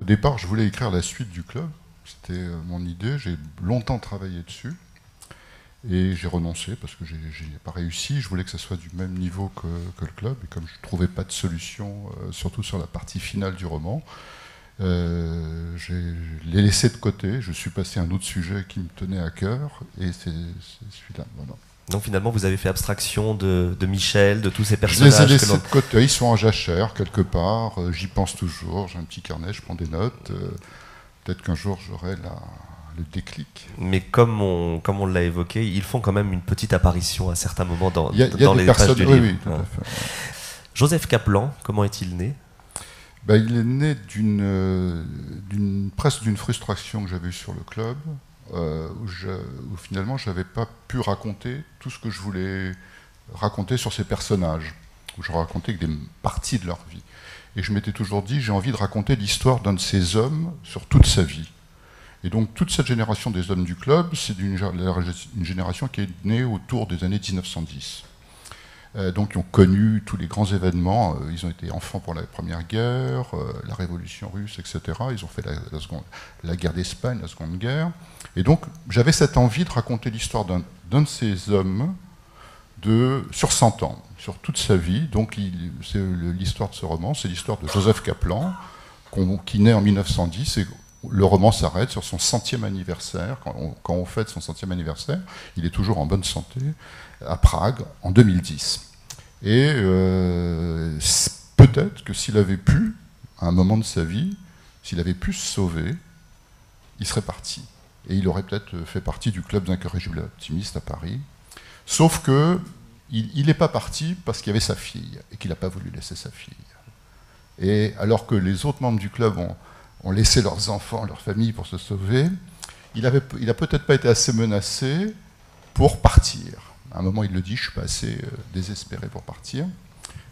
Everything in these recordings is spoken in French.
départ, je voulais écrire la suite du club. C'était mon idée. J'ai longtemps travaillé dessus. Et j'ai renoncé parce que je n'ai pas réussi. Je voulais que ça soit du même niveau que le club. Et comme je ne trouvais pas de solution, surtout sur la partie finale du roman, je l'ai laissé de côté. Je suis passé à un autre sujet qui me tenait à cœur. Et c'est celui-là. Voilà. Donc finalement, vous avez fait abstraction de Michel, de tous ces personnages. Je les ai laissés de côté. Ils sont en jachère quelque part. J'y pense toujours. J'ai un petit carnet, je prends des notes. Peut-être qu'un jour, j'aurai le déclic. Mais comme on l'a évoqué, ils font quand même une petite apparition à certains moments dans les pages du livre. Oui, tout à fait. Joseph Kaplan, comment est-il né ? Il est né presque d'une frustration que j'avais eue sur le club, où finalement je n'avais pas pu raconter tout ce que je voulais raconter sur ces personnages, où je racontais que des parties de leur vie. Et je m'étais toujours dit, j'ai envie de raconter l'histoire d'un de ces hommes sur toute sa vie. Et donc toute cette génération des hommes du club, c'est une génération qui est née autour des années 1910. Donc ils ont connu tous les grands événements, ils ont été enfants pour la Première Guerre, la Révolution russe, etc. Ils ont fait la guerre d'Espagne, la Seconde Guerre. Et donc j'avais cette envie de raconter l'histoire d'un de ces hommes sur 100 ans, sur toute sa vie. Donc l'histoire de ce roman, c'est l'histoire de Joseph Kaplan, qui naît en 1910 et le roman s'arrête sur son 100e anniversaire. Quand on fête son 100e anniversaire, il est toujours en bonne santé, à Prague, en 2010. Et peut-être que s'il avait pu, à un moment de sa vie, s'il avait pu se sauver, il serait parti. Et il aurait peut-être fait partie du club d'incorrigibles optimistes à Paris. Sauf qu'il n'est pas parti parce qu'il y avait sa fille, et qu'il n'a pas voulu laisser sa fille. Et alors que les autres membres du club ont laissé leurs enfants, leur famille pour se sauver, il n'a peut-être pas été assez menacé pour partir. À un moment, il le dit, je ne suis pas assez désespéré pour partir.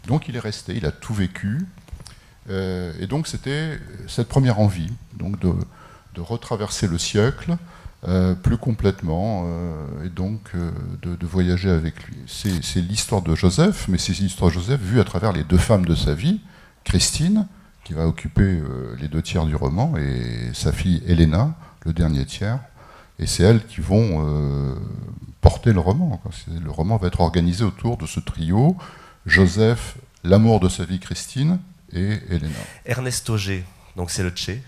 Donc il est resté, il a tout vécu. Et donc c'était cette première envie donc de retraverser le siècle plus complètement et donc de voyager avec lui. C'est l'histoire de Joseph, mais c'est l'histoire de Joseph vue à travers les deux femmes de sa vie, Christine, qui va occuper les 2 tiers du roman, et sa fille Helena, le dernier tiers. Et c'est elles qui vont porter le roman. Le roman va être organisé autour de ce trio, Joseph, l'amour de sa vie Christine, et Helena. Ernest Auger, donc c'est le Tché.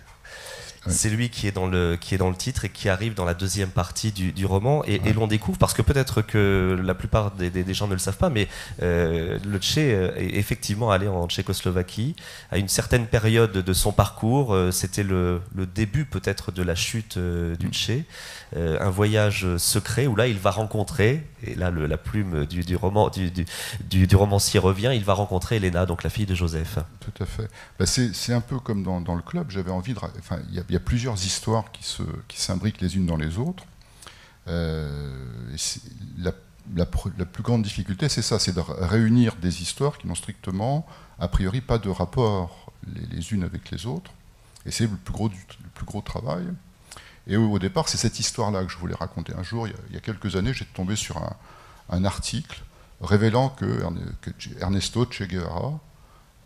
Oui. C'est lui qui est dans le titre et qui arrive dans la deuxième partie du roman. Et l'on découvre, parce que peut-être que la plupart des gens ne le savent pas, mais le Tché est effectivement allé en Tchécoslovaquie à une certaine période de son parcours. C'était le début peut-être de la chute du Tché. Un voyage secret où là il va rencontrer, et là la plume du romancier revient, il va rencontrer Helena, donc la fille de Joseph. Tout à fait. C'est un peu comme dans le club, j'avais envie de... Enfin, il y a plusieurs histoires qui s'imbriquent les unes dans les autres. La plus grande difficulté, c'est ça, c'est de réunir des histoires qui n'ont strictement, a priori, pas de rapport les unes avec les autres. Et c'est le plus gros travail. Et au départ, c'est cette histoire-là que je voulais raconter. Un jour, il y a quelques années, j'étais tombé sur un article révélant que Ernesto Che Guevara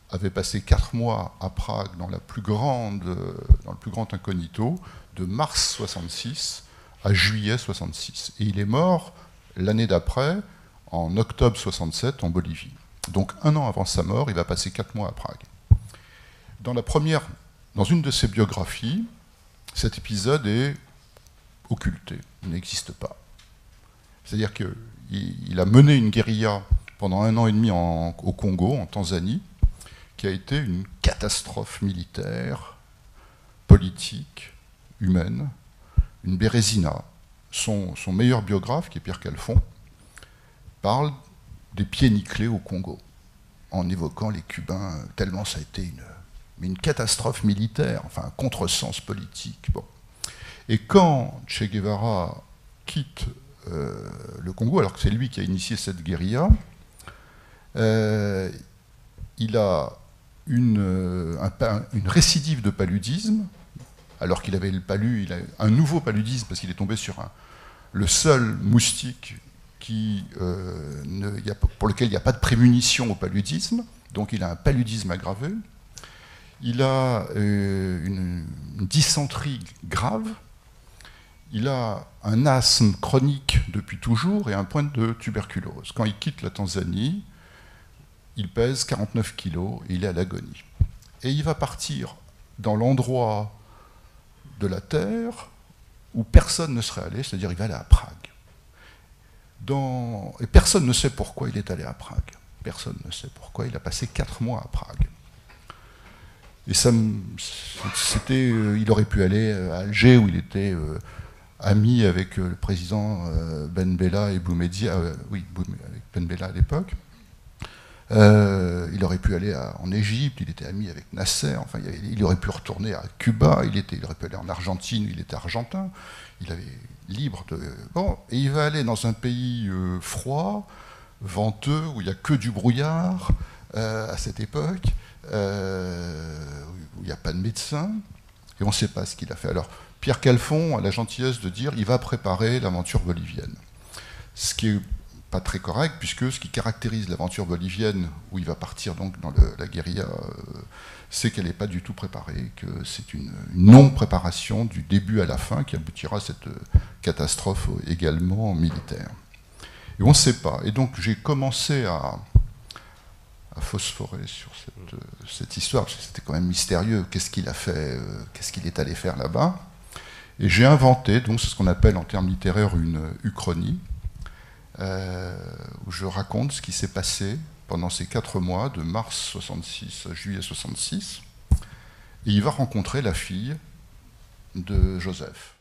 avait passé 4 mois à Prague dans le plus grand incognito, de mars 66 à juillet 66. Et il est mort l'année d'après, en octobre 67, en Bolivie. Donc 1 an avant sa mort, il va passer 4 mois à Prague. Dans une de ses biographies, cet épisode est occulté, il n'existe pas. C'est-à-dire qu'il a mené une guérilla pendant 1 an et demi au Congo, en Tanzanie, qui a été une catastrophe militaire, politique, humaine, une bérésina. Son meilleur biographe, qui est Pierre Calfon, parle des pieds nickelés au Congo, en évoquant les Cubains, tellement ça a été une catastrophe militaire, enfin un contresens politique. Bon. Et quand Che Guevara quitte le Congo, alors que c'est lui qui a initié cette guérilla, il a une récidive de paludisme, alors qu'il avait le palud, il a un nouveau paludisme parce qu'il est tombé sur le seul moustique pour lequel il n'y a pas de prémunition au paludisme, donc il a un paludisme aggravé. il a une dysenterie grave, il a un asthme chronique depuis toujours et un point de tuberculose. Quand il quitte la Tanzanie, il pèse 49 kilos et il est à l'agonie. Et il va partir dans l'endroit de la Terre où personne ne serait allé, c'est-à-dire il va aller à Prague. Et personne ne sait pourquoi il est allé à Prague. Personne ne sait pourquoi. Il a passé 4 mois à Prague. Et il aurait pu aller à Alger où il était ami avec le président Ben Bella et Boumedienne, avec Ben Bella à l'époque. Il aurait pu aller en Égypte, il était ami avec Nasser, enfin, il aurait pu retourner à Cuba, il aurait pu aller en Argentine, il était argentin, il avait libre de... Bon, et il va aller dans un pays froid, venteux, où il n'y a que du brouillard à cette époque, où il n'y a pas de médecin, et on ne sait pas ce qu'il a fait. Alors, Pierre Calfon a la gentillesse de dire qu'il va préparer l'aventure bolivienne. Ce qui est pas très correct, puisque ce qui caractérise l'aventure bolivienne, où il va partir donc dans la guérilla, c'est qu'elle n'est pas du tout préparée, que c'est une non-préparation du début à la fin qui aboutira à cette catastrophe également militaire. Et on ne sait pas. Et donc j'ai commencé à phosphorer sur cette histoire, parce que c'était quand même mystérieux, qu'est-ce qu'il a fait, qu'est-ce qu'il est allé faire là-bas. Et j'ai inventé, donc c'est ce qu'on appelle en termes littéraires une uchronie, où je raconte ce qui s'est passé pendant ces 4 mois, de mars 66 à juillet 66, et il va rencontrer la fille de Joseph.